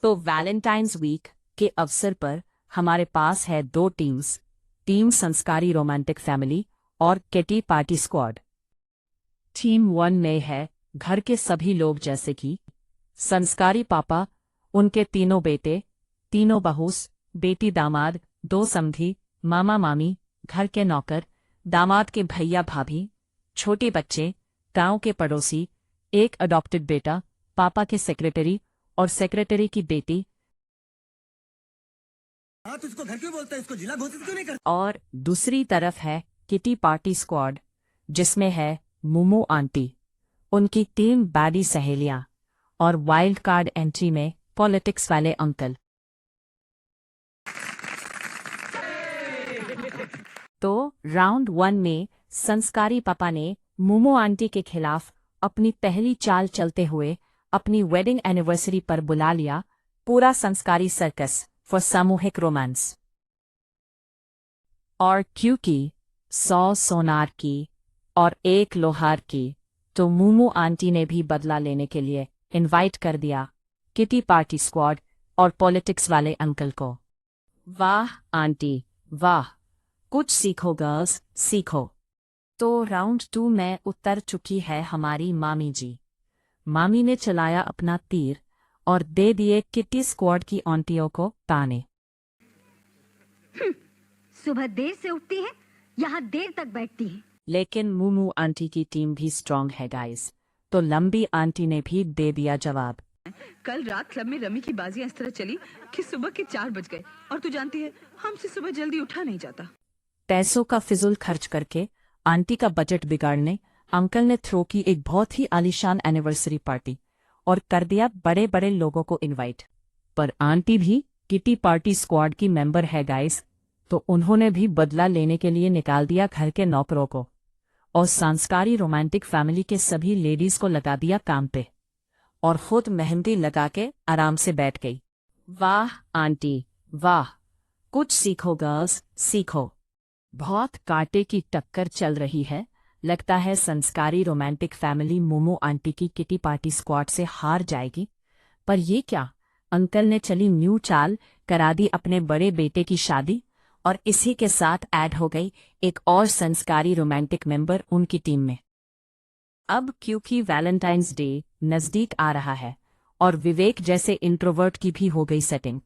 तो Valentine's week के अवसर पर हमारे पास है दो टीम्स, टीम संस्कारी रोमांटिक फैमिली और किटी पार्टी स्क्वाड। टीम 1 में है घर के सभी लोग जैसे कि संस्कारी पापा, उनके तीनों बेटे, तीनों बहूस, बेटी दामाद, दो समधी, मामा मामी, घर के नौकर, दामाद के भैया भाभी, छोटे बच्चे, गांव के पड़ोसी, एक अडॉप्टेड बेटा, पापा के सेक्रेटरी और सेक्रेटरी की बेटी। हाँ तो इसको घर क्यों बोलता है, इसको जिला घोषित क्यों नहीं करता? और दूसरी तरफ है किटी पार्टी स्क्वाड, जिसमें है मोमो आंटी, उनकी 3 बैडी सहेलियां और वाइल्ड कार्ड एंट्री में पॉलिटिक्स वाले अंकल। तो राउंड 1 में संस्कारी पापा ने मोमो आंटी के खिलाफ अपनी पहली चाल चलते हुए अपनी वेडिंग एनिवर्सरी पर बुला लिया पूरा संस्कारी सर्कस फॉर सामूहिक रोमांस। और क्योंकि 100 सोनार की और 1 लोहार की, तो मोमो आंटी ने भी बदला लेने के लिए इनवाइट कर दिया किटी पार्टी स्क्वाड और पॉलिटिक्स वाले अंकल को। वाह आंटी वाह, कुछ सीखो गर्ल्स, सीखो। तो राउंड 2 में उतर चुकी है हमारी मामी जी। मामी ने चलाया अपना तीर और दे दिए किटी स्क्वाड की आंटियों को ताने। सुबह देर से उठती है, यहाँ देर तक बैठती है। लेकिन मोमो आंटी की टीम भी स्ट्रांग है गाइस, तो लंबी आंटी ने भी दे दिया जवाब। कल रात क्लब में रमी की बाजी इस तरह चली कि सुबह के 4 बज गए, और तू जानती है हमसे सुबह जल्दी उठा नहीं जाता। पैसों का फिजूल खर्च करके आंटी का बजट बिगाड़ने अंकल ने थ्रो की एक बहुत ही आलीशान एनिवर्सरी पार्टी और कर दिया बड़े बड़े लोगों को इनवाइट। पर आंटी भी किटी पार्टी स्क्वाड की मेंबर है गाइस, तो उन्होंने भी बदला लेने के लिए निकाल दिया घर के नौकरों को और संस्कारी रोमांटिक फैमिली के सभी लेडीज को लगा दिया काम पे और खुद मेहंदी लगा के आराम से बैठ गई। वाह आंटी वाह, कुछ सीखो गर्ल्स, सीखो। बहुत कांटे की टक्कर चल रही है, लगता है संस्कारी रोमांटिक फैमिली मोमो आंटी की किटी पार्टी स्क्वाड से हार जाएगी। पर ये क्या, अंकल ने चली न्यू चाल, करा दी अपने बड़े बेटे की शादी और इसी के साथ ऐड हो गई एक और संस्कारी रोमांटिक मेंबर उनकी टीम में। अब क्योंकि वैलेंटाइंस डे नजदीक आ रहा है और विवेक जैसे इंट्रोवर्ट की भी हो गई सेटिंग,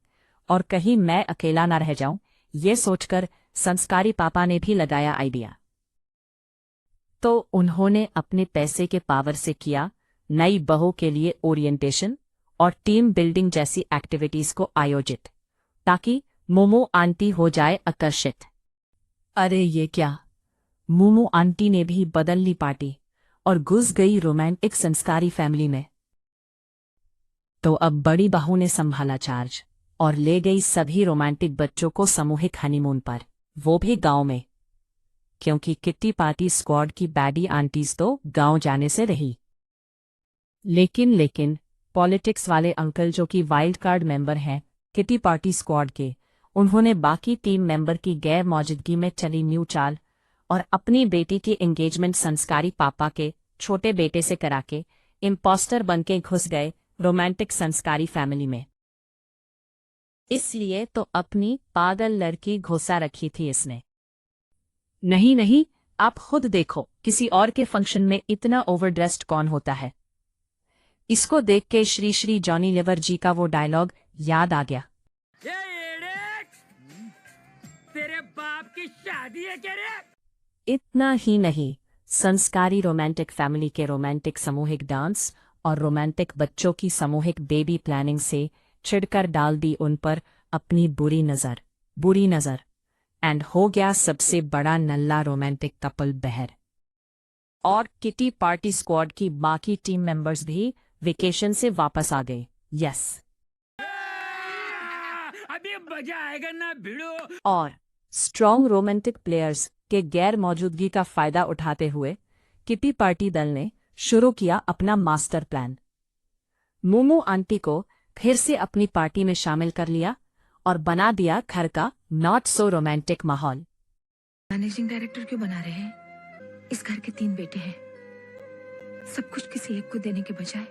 और कहीं मैं अकेला ना रह जाऊं, ये सोचकर संस्कारी पापा ने भी लगाया आइडिया। तो उन्होंने अपने पैसे के पावर से किया नई बहू के लिए ओरिएंटेशन और टीम बिल्डिंग जैसी एक्टिविटीज को आयोजित, ताकि मोमो आंटी हो जाए आकर्षित। अरे ये क्या, मोमो आंटी ने भी बदल ली पार्टी और घुस गई रोमांटिक संस्कारी फैमिली में। तो अब बड़ी बहू ने संभाला चार्ज और ले गई सभी रोमांटिक बच्चों को सामूहिक हनीमून पर, वो भी गांव में, क्योंकि किट्टी पार्टी स्क्वाड की बैडी आंटीज तो गांव जाने से रही। लेकिन पॉलिटिक्स वाले अंकल जो कि वाइल्ड कार्ड मेंबर हैं किटी पार्टी स्क्वाड के, उन्होंने बाकी टीम मेंबर की गैर मौजूदगी में चली न्यू चाल और अपनी बेटी की एंगेजमेंट संस्कारी पापा के छोटे बेटे से करा के इम्पोस्टर बनके घुस गए रोमांटिक संस्कारी फैमिली में। इसलिए तो अपनी पागल लड़की घुसा रखी थी इसने। नहीं, आप खुद देखो, किसी और के फंक्शन में इतना ओवरड्रेस्ड कौन होता है। इसको देख के श्री श्री जॉनी लिवर जी का वो डायलॉग याद आ गया। तेरे बाप की शादी है क्या रे? इतना ही नहीं, संस्कारी रोमांटिक फैमिली के रोमांटिक सामूहिक डांस और रोमांटिक बच्चों की सामूहिक बेबी प्लानिंग से छिड़कर डाल दी उन पर अपनी बुरी नजर, एंड हो गया सबसे बड़ा नल्ला रोमांटिक कपल बहर। और किटी पार्टी स्क्वाड की बाकी टीम मेंबर्स भी वेकेशन से वापस आ गए। यस, अभी मजा आएगा ना भिड़ो। और स्ट्रॉन्ग रोमांटिक प्लेयर्स के गैर मौजूदगी का फायदा उठाते हुए किटी पार्टी दल ने शुरू किया अपना मास्टर प्लान। मोमो आंटी को फिर से अपनी पार्टी में शामिल कर लिया और बना दिया घर का नॉट सो रोमांटिक माहौल। मैनेजिंग डायरेक्टर क्यों बना रहे हैं? इस घर के 3 बेटे हैं, सब कुछ किसी एक को देने के बजाय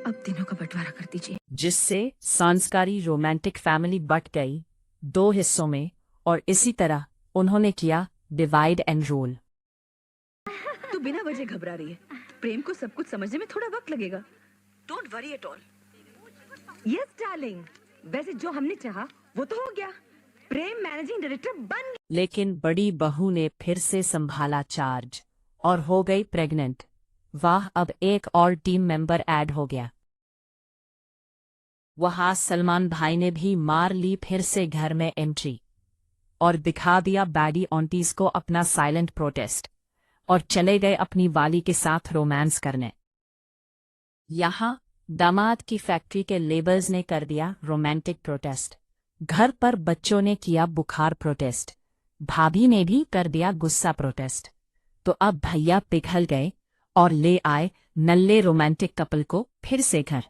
अब दिनों का बंटवारा कर दीजिए। जिससे संस्कारी रोमांटिक फैमिली बट गई 2 हिस्सों में और इसी तरह उन्होंने किया डिवाइड एंड रूल। तू बिना वजह घबरा रही है। प्रेम को सब कुछ समझने में थोड़ा वक्त लगेगा। Don't worry at all. Yes darling, वैसे जो हमने चाहा वो तो हो गया। प्रेम मैनेजिंग डायरेक्टर बन गया। लेकिन बड़ी बहू ने फिर से संभाला चार्ज और हो गई प्रेग्नेंट। वाह, अब एक और टीम मेंबर ऐड हो गया। वहां सलमान भाई ने भी मार ली फिर से घर में एंट्री और दिखा दिया बैडी ऑन्टीज को अपना साइलेंट प्रोटेस्ट और चले गए अपनी वाली के साथ रोमांस करने। यहाँ दामाद की फैक्ट्री के लेबर्स ने कर दिया रोमांटिक प्रोटेस्ट, घर पर बच्चों ने किया बुखार प्रोटेस्ट, भाभी ने भी कर दिया गुस्सा प्रोटेस्ट। तो अब भैया पिघल गए और ले आए नल्ले रोमांटिक कपल को फिर से घर।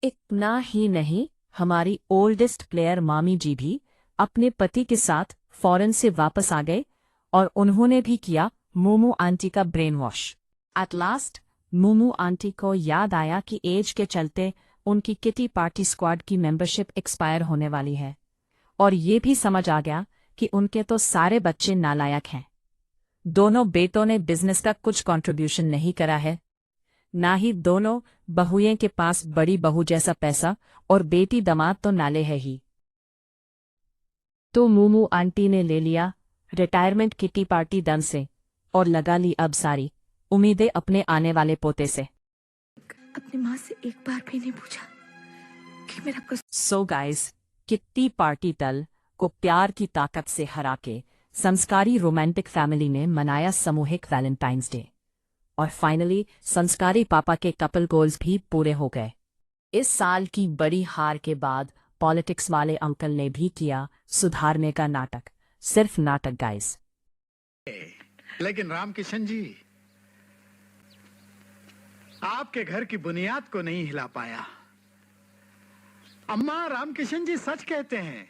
इतना ही नहीं, हमारी ओल्डेस्ट प्लेयर मामी जी भी अपने पति के साथ फॉरेन से वापस आ गए और उन्होंने भी किया मोमो आंटी का brain wash. At last momo aunty को याद आया कि एज के चलते उनकी किटी पार्टी स्क्वाड की मेंबरशिप एक्सपायर होने वाली है और ये भी समझ आ गया कि उनके तो सारे बच्चे नालायक हैं। दोनों बेटों ने बिजनेस का कुछ कंट्रीब्यूशन नहीं करा है, ना ही दोनों बहुएं के पास बड़ी बहू जैसा पैसा, और बेटी दामाद तो नाले है ही। तो मोमो आंटी ने ले लिया रिटायरमेंट किटी पार्टी दन से और लगा ली अब सारी उम्मीदें अपने आने वाले पोते से। अपनी माँ से एक बार भी नहीं पूछा कि मेरा सो गाइस, किट्टी पार्टी दल को प्यार की ताकत से हरा के संस्कारी रोमांटिक फैमिली ने मनाया सामूहिक वैलेंटाइंस डे और फाइनली संस्कारी पापा के कपल गोल्स भी पूरे हो गए। इस साल की बड़ी हार के बाद पॉलिटिक्स वाले अंकल ने भी किया सुधारने का नाटक। सिर्फ नाटक गाइस। लेकिन रामकिशन जी, आपके घर की बुनियाद को नहीं हिला पाया। अम्मा, रामकिशन जी सच कहते हैं,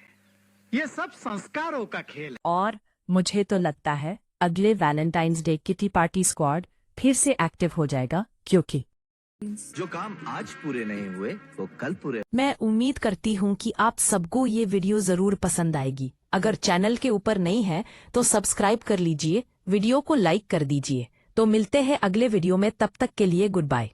ये सब संस्कारों का खेल है। और मुझे तो लगता है अगले Valentine's day kitty party squad फिर से एक्टिव हो जाएगा, क्योंकि जो काम आज पूरे नहीं हुए वो कल पूरे। मैं उम्मीद करती हूँ कि आप सबको ये वीडियो जरूर पसंद आएगी। अगर चैनल के ऊपर नहीं है तो सब्सक्राइब कर लीजिए, वीडियो को लाइक कर दीजिए। तो मिलते हैं अगले वीडियो में, तब तक के लिए गुड बाय।